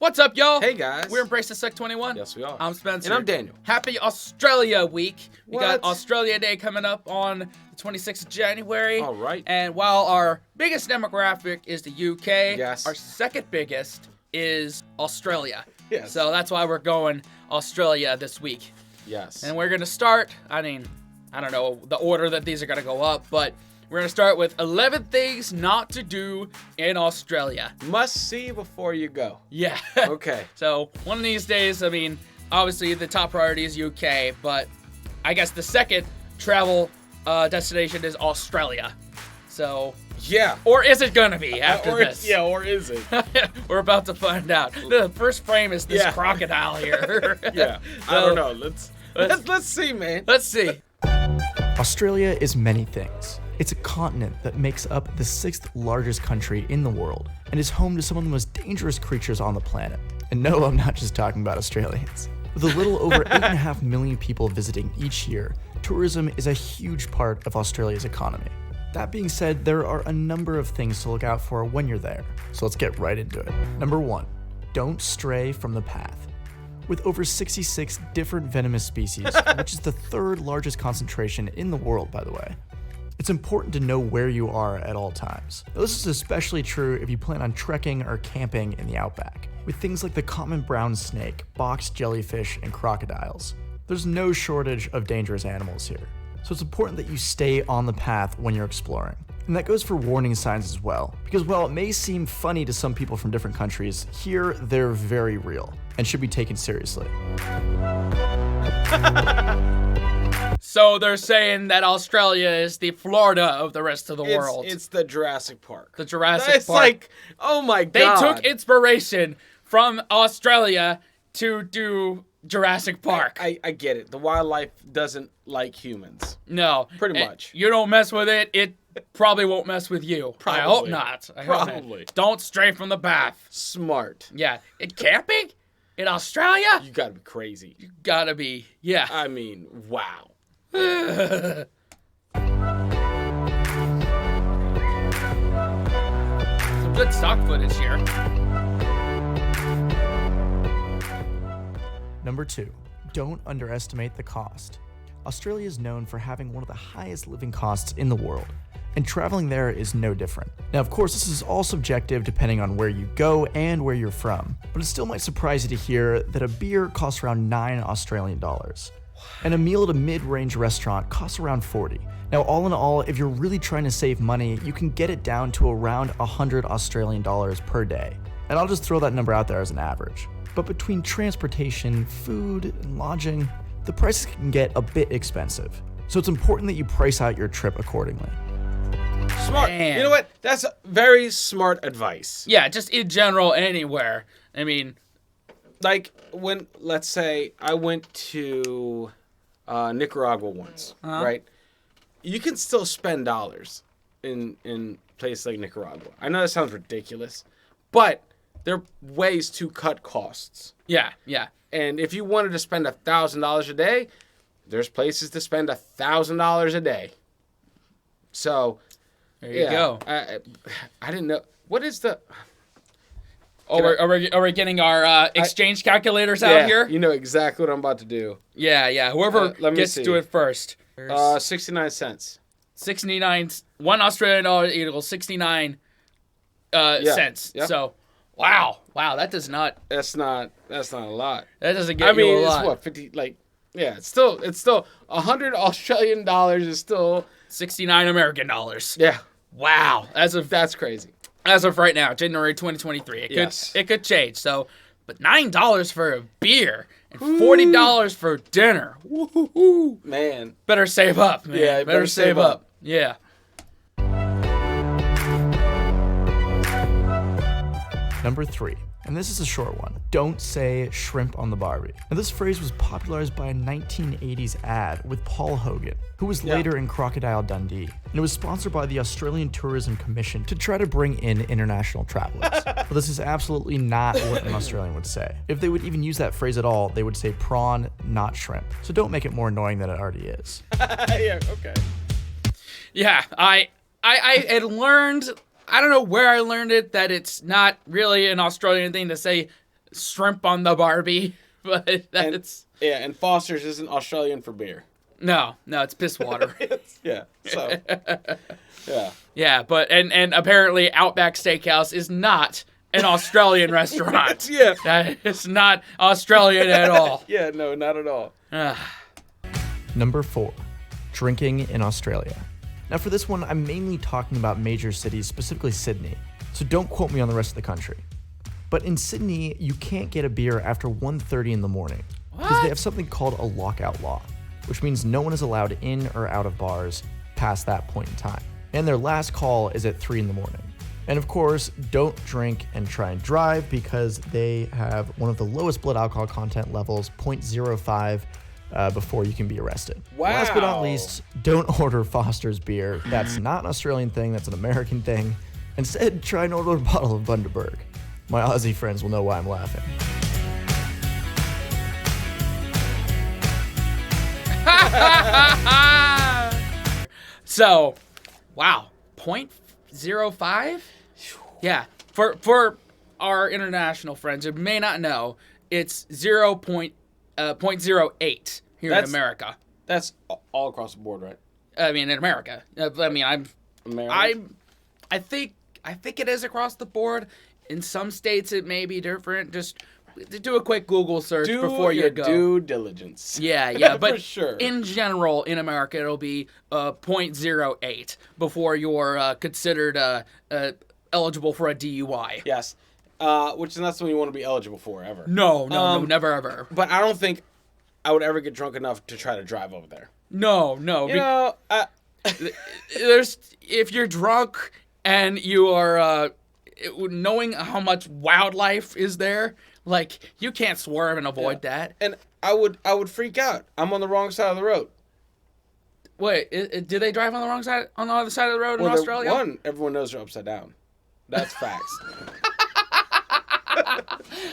What's up, y'all? Hey, guys. We're Embrace the Sec 21. Yes, we are. I'm Spencer. And I'm Daniel. Happy Australia Week. We got What? Australia Day coming up on the 26th of January. All right. And while our biggest demographic is the UK, Yes. our second biggest is Australia. Yes. So that's why we're going Australia this week. Yes. And we're going to start, I don't know the order that these are going to go up, but we're going to start with 11 things not to do in Australia. Must see before you go. Yeah. Okay. So one of these days, obviously the top priority is UK, but I guess the second travel destination is Australia. So, Yeah. or is it going to be after this? Yeah, or is it? We're about to find out. The first frame is this Yeah. crocodile here. Yeah. I don't know. Let's see, man. Let's see. Australia is many things. It's a continent that makes up the 6th largest country in the world and is home to some of the most dangerous creatures on the planet. And no, I'm not just talking about Australians. With a little over 8.5 million people visiting each year, tourism is a huge part of Australia's economy. That being said, there are a number of things to look out for when you're there, so let's get right into it. Number 1, don't stray from the path. With over 66 different venomous species, which is the 3rd largest concentration in the world, by the way, it's important to know where you are at all times. Now, this is especially true if you plan on trekking or camping in the outback. With things like the common brown snake, box jellyfish, and crocodiles, there's no shortage of dangerous animals here. So it's important that you stay on the path when you're exploring. And that goes for warning signs as well, because while it may seem funny to some people from different countries, here they're very real and should be taken seriously. So they're saying that Australia is the Florida of the rest of the world. It's the Jurassic Park. The Jurassic It's Park. like, oh my They God. took inspiration from Australia to do Jurassic Park. I get it. The wildlife doesn't like humans. No. Pretty And much. You don't mess with it, it probably won't mess with you. I hope Probably. not. I hope not. Probably. Don't stray from the path. Smart. Yeah. In camping? In Australia? You gotta be crazy. Gotta be. Yeah. I mean, wow. Some good stock footage here. Number 2, don't underestimate the cost. Australia is known for having one of the highest living costs in the world, and traveling there is no different. Now, of course, this is all subjective depending on where you go and where you're from, but it still might surprise you to hear that a beer costs around $9 Australian dollars, and a meal at a mid-range restaurant costs around 40. Now, all in all, if you're really trying to save money, you can get it down to around 100 Australian dollars per day. And I'll just throw that number out there as an average. But between transportation, food, and lodging, the prices can get a bit expensive. So it's important that you price out your trip accordingly. Smart. Man. You know what? That's very smart advice. Yeah, just in general, anywhere. I mean, Like when, let's say, I went to Nicaragua once, right? You can still spend dollars in places like Nicaragua. I know that sounds ridiculous, but there are ways to cut costs. yeah. And if you wanted to spend $1,000 a day, there's places to spend $1,000 a day. So There you go. I didn't know. What is the... Oh, are we getting our exchange calculators out here? You know exactly what I'm about to do. Yeah. Whoever let me gets see. to it first. 69 cents. 69, $1 Australian dollar equals 69 cents. Yep. So, wow, that does not. That's not a lot. That doesn't get I mean, you a it's lot. what, 50, like, yeah, it's still 100 Australian dollars is still, 69 American dollars. yeah, Wow. that's crazy. As of right now, January 2023, Yes. it could change. So, but $9 for a beer and $40 for dinner. Woo-hoo-hoo. Man. Better save up, man. Yeah, better save up. Yeah. Number 3, and this is a short one, don't say shrimp on the Barbie. Now, this phrase was popularized by a 1980s ad with Paul Hogan, who was later in Crocodile Dundee, and it was sponsored by the Australian Tourism Commission to try to bring in international travelers. But this is absolutely not what an Australian would say. If they would even use that phrase at all, they would say prawn, not shrimp. So don't make it more annoying than it already is. Yeah, okay. Yeah, I had learned, I don't know where I learned it, that it's not really an Australian thing to say shrimp on the Barbie, but that's and Foster's isn't Australian for beer. no, it's piss water. Yeah. So. Yeah. Yeah, but and apparently Outback Steakhouse is not an Australian restaurant. Yeah. That is not Australian at all. Yeah. No, not at all. Number 4, drinking in Australia. Now for this one, I'm mainly talking about major cities, specifically Sydney, so don't quote me on the rest of the country. But in Sydney, you can't get a beer after 1:30 in the morning because they have something called a lockout law, which means no one is allowed in or out of bars past that point in time. And their last call is at 3 in the morning. And of course, don't drink and try and drive because they have one of the lowest blood alcohol content levels, 0.05, before you can be arrested. Wow. Last but not least, don't order Foster's beer. That's not an Australian thing, that's an American thing. Instead, try and order a bottle of Bundaberg. My Aussie friends will know why I'm laughing. So, wow, 0.05? Yeah, for our international friends who may not know, it's 0.08 here in America. That's all across the board, right? I mean, in America. I think it is across the board. In some states, it may be different. Just do a quick Google search before you go. Due diligence. Yeah, but for sure. In general, in America, it'll be 0.08 before you're considered eligible for a DUI. Yes, which is not something you want to be eligible for ever. No, never ever. But I don't think I would ever get drunk enough to try to drive over there. No. If you're drunk and you are knowing how much wildlife is there, like you can't swerve and avoid that. And I would freak out. I'm on the wrong side of the road. Wait, do they drive on the wrong side, on the other side of the road in Australia? Everyone knows they're upside down. That's facts.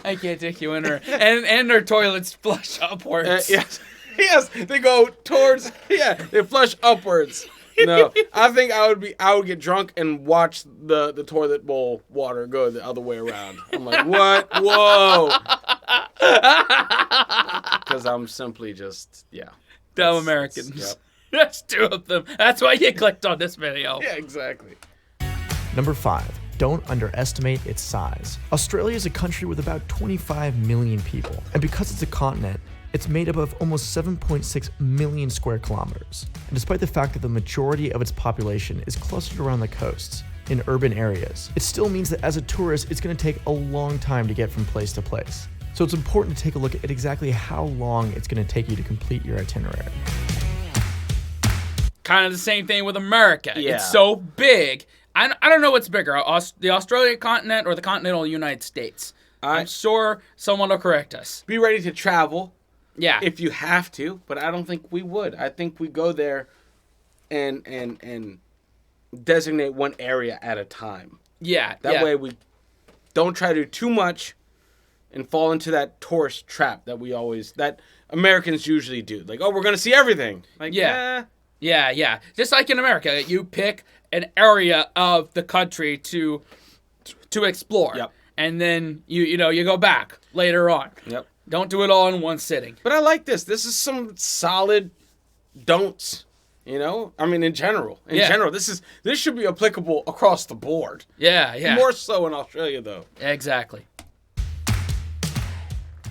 I can't take you in her. And their toilets flush upwards. Yes, they go towards. Yeah, they flush upwards. No, I think I would get drunk and watch the toilet bowl water go the other way around. I'm like, what? Whoa! Because I'm simply just dumb Americans. Yep. There's 2 of them. That's why you clicked on this video. Yeah, exactly. Number 5, don't underestimate its size. Australia is a country with about 25 million people, and because it's a continent, it's made up of almost 7.6 million square kilometers. And despite the fact that the majority of its population is clustered around the coasts, in urban areas, it still means that as a tourist, it's going to take a long time to get from place to place. So it's important to take a look at exactly how long it's going to take you to complete your itinerary. Kind of the same thing with America. Yeah. It's so big. I don't know what's bigger, the Australian continent or the continental United States. I'm sure someone will correct us. Be ready to travel. Yeah. If you have to, but I don't think we would. I think we go there and designate one area at a time. Yeah. That way we don't try to do too much and fall into that tourist trap that Americans usually do. Like, oh, we're going to see everything. Like, Yeah. Just like in America, you pick an area of the country to explore. Yep. And then you go back later on. Yep. Don't do it all in one sitting. But I like this. This is some solid don'ts. I mean, in general, this should be applicable across the board. Yeah. More so in Australia, though. Exactly.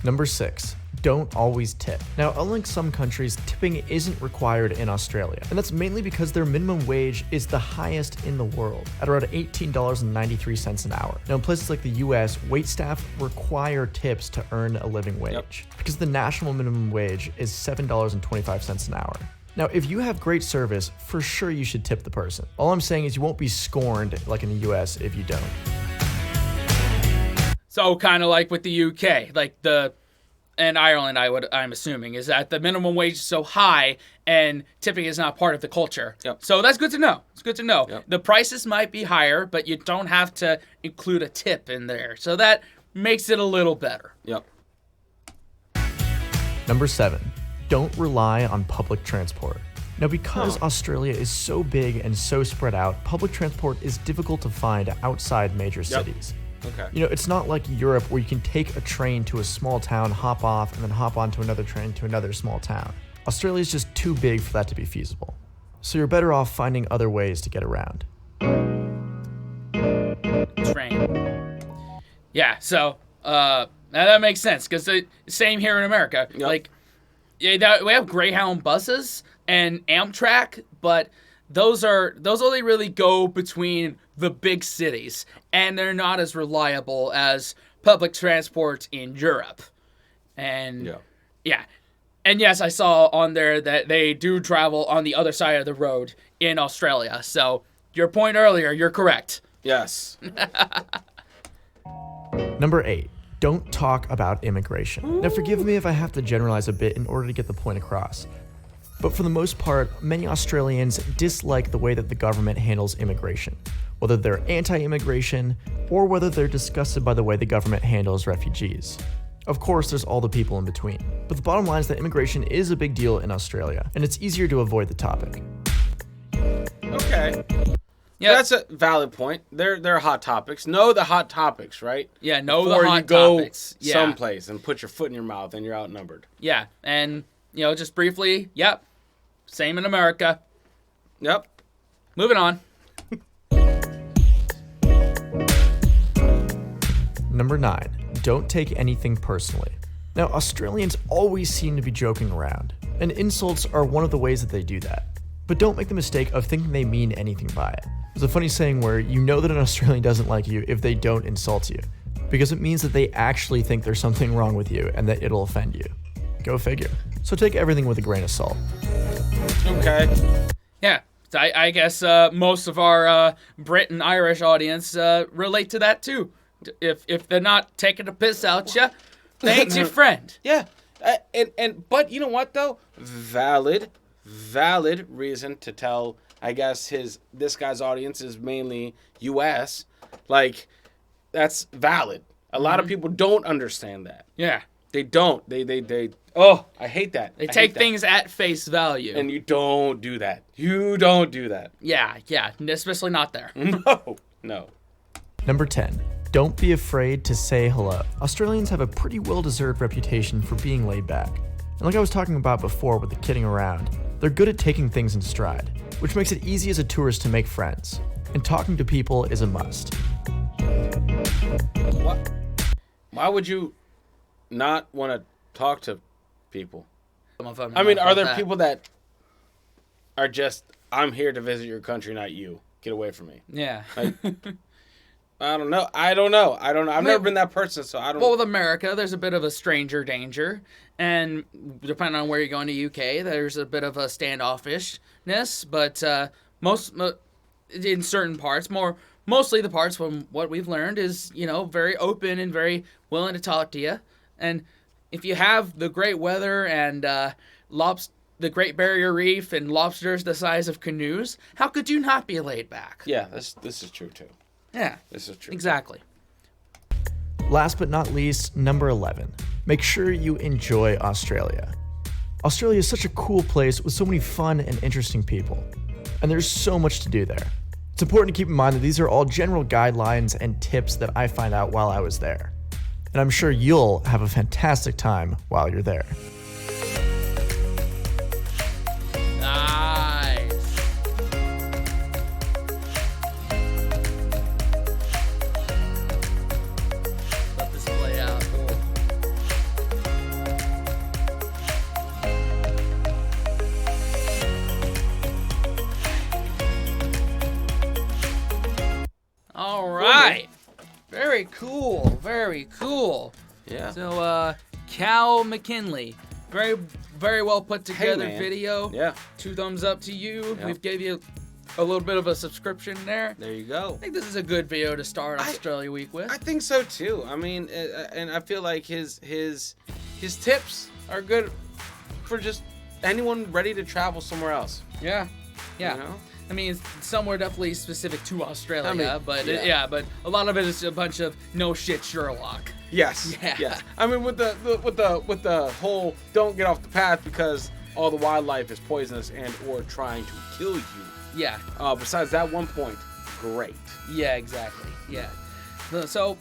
Number 6, don't always tip. Now, unlike some countries, tipping isn't required in Australia, and that's mainly because their minimum wage is the highest in the world, at around $18.93 an hour. Now, in places like the US, waitstaff require tips to earn a living wage, because the national minimum wage is $7.25 an hour. Now, if you have great service, for sure you should tip the person. All I'm saying is you won't be scorned like in the US if you don't. So kind of like with the UK, and Ireland, I'm assuming, is that the minimum wage is so high and tipping is not part of the culture. Yep. So that's good to know. It's good to know. Yep. The prices might be higher, but you don't have to include a tip in there. So that makes it a little better. Yep. Number 7, don't rely on public transport. Now, because Australia is so big and so spread out, public transport is difficult to find outside major cities. Okay. You know, it's not like Europe where you can take a train to a small town, hop off, and then hop onto another train to another small town. Australia's just too big for that to be feasible. So you're better off finding other ways to get around. Train. Yeah, so now that makes sense because the same here in America. Yep. Like, we have Greyhound buses and Amtrak, but those only really go between the big cities, and they're not as reliable as public transport in Europe. And yeah. And yes, I saw on there that they do travel on the other side of the road in Australia. So your point earlier, you're correct. Yes. Number 8. Don't talk about immigration. Now forgive me if I have to generalize a bit in order to get the point across. But for the most part, many Australians dislike the way that the government handles immigration, whether they're anti-immigration or whether they're disgusted by the way the government handles refugees. Of course, there's all the people in between. But the bottom line is that immigration is a big deal in Australia, and it's easier to avoid the topic. Okay. Yeah, That's a valid point. They're hot topics. Know the hot topics, right? Yeah, know Before the hot you go topics. Yeah. someplace and put your foot in your mouth and you're outnumbered. Yeah, and just briefly, yep, same in America. Yep. Moving on. Number 9. Don't take anything personally. Now, Australians always seem to be joking around, and insults are one of the ways that they do that. But don't make the mistake of thinking they mean anything by it. There's a funny saying where you know that an Australian doesn't like you if they don't insult you, because it means that they actually think there's something wrong with you and that it'll offend you. Go figure. So take everything with a grain of salt. Okay. Yeah, so I guess most of our Brit and Irish audience relate to that too. If they're not taking a piss out you, they ain't your friend. Yeah. But you know what though? Valid reason to tell. I guess this guy's audience is mainly U.S. Like, that's valid. A lot of people don't understand that. Yeah, They don't. They. Oh, I hate that. they take things at face value. And you don't do that. You don't do that. Yeah, especially not there. No. Number 10. Don't be afraid to say hello. Australians have a pretty well-deserved reputation for being laid back. And like I was talking about before with the kidding around, they're good at taking things in stride, which makes it easy as a tourist to make friends. And talking to people is a must. What? Why would you not want to talk to people? I mean, are there people that are just, I'm here to visit your country, not you. Get away from me. Yeah. Like, I don't know. I've never been that person, so I don't. Well, with America, there's a bit of a stranger danger, and depending on where you're going to UK, there's a bit of a standoffishness. But in certain parts, mostly the parts from what we've learned is very open and very willing to talk to you. And if you have the great weather and the Great Barrier Reef and lobsters the size of canoes, how could you not be laid back? Yeah, this is true too. Yeah, This is true. exactly. Last but not least, number 11. Make sure you enjoy Australia. Australia is such a cool place with so many fun and interesting people. And there's so much to do there. It's important to keep in mind that these are all general guidelines and tips that I find out while I was there. And I'm sure you'll have a fantastic time while you're there. Nice. Let this play out. All right. Very cool. Very cool. Yeah. So, Cal McKinley, very, very well put together man. video. Yeah. 2 thumbs up to you. Yeah. We've gave you a little bit of a subscription there. There you go. I think this is a good video to start Australia Week with. I think so too. I mean, and I feel like his tips are good for just anyone ready to travel somewhere else. Yeah. You know? I mean, some were definitely specific to Australia, I mean, but yeah. but a lot of it is a bunch of no shit Sherlock. Yes. Yeah. Yes. I mean, with the whole don't get off the path because all the wildlife is poisonous and or trying to kill you. Yeah. Besides that one point, great. Yeah, exactly. Yeah. So,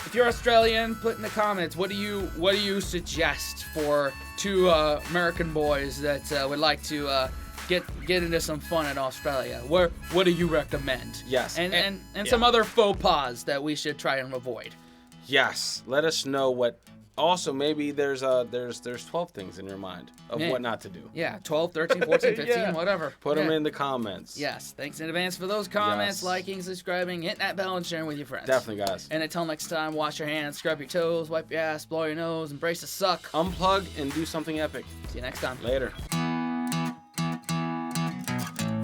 if you're Australian, put in the comments what do you suggest for two American boys that would like to get into some fun in Australia? What do you recommend? Yes. And some other faux pas that we should try and avoid. Yes. Let us know what. Also, maybe there's 12 things in your mind of what not to do. Yeah, 12, 13, 14, 15, Yeah. whatever. Put them in the comments. Yes. Thanks in advance for those comments, Yes. liking, subscribing, hitting that bell, and sharing with your friends. Definitely, guys. And until next time, wash your hands, scrub your toes, wipe your ass, blow your nose, embrace the suck. Unplug and do something epic. See you next time. Later.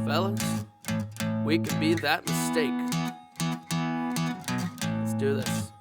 Fellas, we can be that mistake. Let's do this.